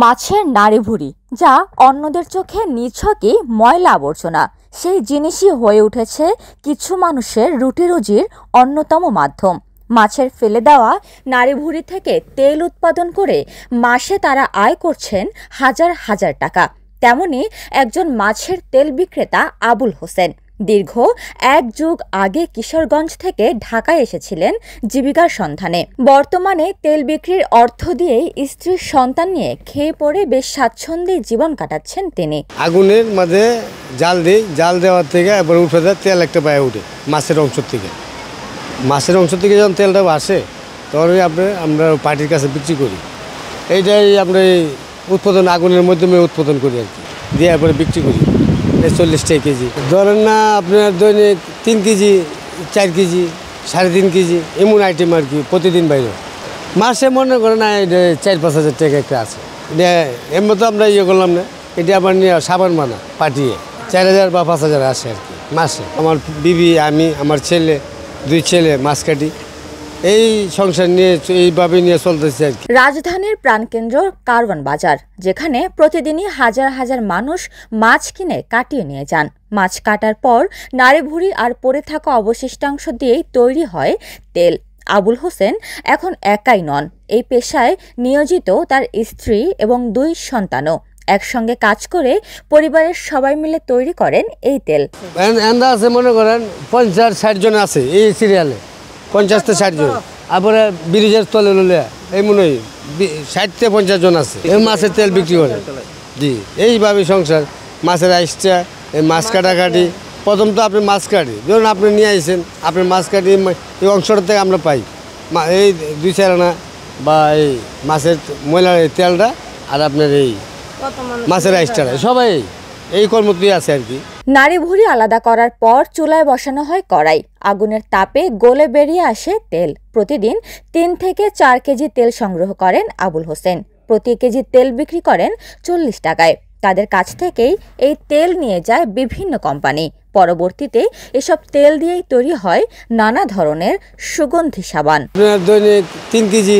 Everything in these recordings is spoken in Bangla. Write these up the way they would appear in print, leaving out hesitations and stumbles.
মাছের নাড়িভুড়ি, যা অন্যদের চোখে নিছকই ময়লা আবর্জনা, সেই জিনিসই হয়ে উঠেছে কিছু মানুষের রুটি-রুজির অন্যতম মাধ্যম। মাছের ফেলে দেওয়া নাড়িভুড়ি থেকে তেল উৎপাদন করে মাসে তারা আয় করছেন হাজার হাজার টাকা। তেমনি একজন মাছের তেল বিক্রেতা আবুল হোসেন দীর্ঘ এক যুগ আগে কিশোরগঞ্জ থেকে ঢাকায় এসেছিলেন জীবিকার সন্ধানে। বর্তমানে তেল বিক্রির অর্থ দিয়েই স্ত্রীর সন্তান নিয়ে খেয়ে পড়ে বেশ স্বাচ্ছন্দ্যে জীবন কাটাচ্ছেন তিনি। আগুনের মাঝে জাল দিই, জাল দেওয়ার থেকে এবার উঠে দেয় তেল একটা পায়ে উঠে মাছের অংশ থেকে যখন তেলটা আসে তখন আমরা পার্টির কাছে বিক্রি করি। এইটাই আমরা উৎপাদন আগুনের মাধ্যমে উৎপাদন করি আর কি, দিয়ে এরপরে বিক্রি করি 40 টাকা কেজি। ধরেন না আপনার দৈনিক 3 কেজি 4 কেজি 3.5 কেজি এমন আইটেম আর কি প্রতিদিন বাইরে। মাসে মনে করেন না এটা 4-5 হাজার টাকা একটা আছে। এটা এমন তো আমরা করলাম না, এটা আবার নিয়ে সাবান বানা পাঠিয়ে 4,000 বা 5,000 আসে আর কি মাসে। আমার বিবি, আমি, আমার ছেলে, 2 ছেলে মাছ কাটি, এই সংসার নিয়ে এইভাবে নিয়ে চলতেছে আর কি। রাজধানীর প্রাণকেন্দ্র কারওয়ান বাজার, যেখানে প্রতিদিনই হাজার হাজার মানুষ মাছ কিনে কাটিয়ে নিয়ে যান। মাছ কাটার পর নাড়িভুড়ি আর পড়ে থাকা অবশিষ্টাংশ দিয়েই তৈরি হয় তেল। আবুল হোসেন এখন একাই নন, এই পেশায় নিয়োজিত তার স্ত্রী এবং 2 সন্তানও। একসঙ্গে কাজ করে পরিবারের সবাই মিলে তৈরি করেন এই তেল। আছে মনে করেন 50-60 জন আছে এই সিরিয়ালে, 50-60 জন। আবার ব্রিজের তলে ললে এই মনে হয় 60-50 জন আছে এই মাছের তেল বিক্রি করে। জি, এইভাবে সংসার। মাছের আইসটা, এই মাছ কাটাকাটি, প্রথম তো আপনি মাছ কাটি, ধরুন আপনি নিয়ে আসেন, আপনি মাছ কাটি এই অংশটা থেকে আমরা পাই এই 2-4 আনা বা এই মাছের ময়লার এই তেলটা আর আপনার এই মাছের আইসটা, সবাই এই কর্মটি আছে আর কি। নাড়িভুড়ি আলাদা করার পর চুলায় বসানো হয় কড়াই। আগুনের তাপে গলে বেরিয়ে আসে তেল। প্রতিদিন 3 থেকে 4 কেজি তেল সংগ্রহ করেন আবুল হোসেন। প্রতি কেজি তেল বিক্রি করেন 40 টাকায়। তাদের কাছ থেকেই এই তেল নিয়ে যায় বিভিন্ন কোম্পানি। পরবর্তীতে এসব তেল দিয়েই তৈরি হয় নানা ধরনের সুগন্ধি সাবান। দৈনিক 3 কেজি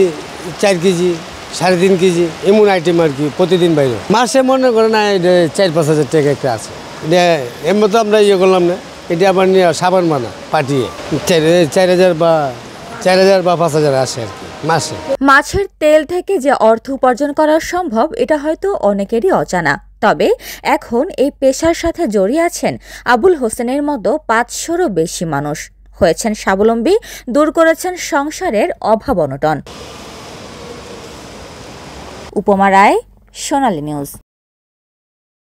4 কেজি 3.5 কেজি এমন আইটেম আর কি প্রতিদিন বাইরে। মাসে মনে করেন না এটা 4-5 হাজার টাকা একটা আছে। এটা এমন তো আমরা করলাম না, এটা আবার নিয়ে সাবান বানা পাঠিয়ে 4,000 বা 5,000 আসে আর কি মাসে। মাছের তেল থেকে যে অর্থ উপার্জন করা সম্ভব এটা হয়তো অনেকেরই অজানা। তবে এখন এই পেশার সাথে জড়িয়ে আছেন আবুল হোসেনের মতো 500-রও বেশি মানুষ। হয়েছেন স্বাবলম্বী, দূর করেছেন সংসারের অভাব অনটন। উপমা রায়, সোনালী নিউজ।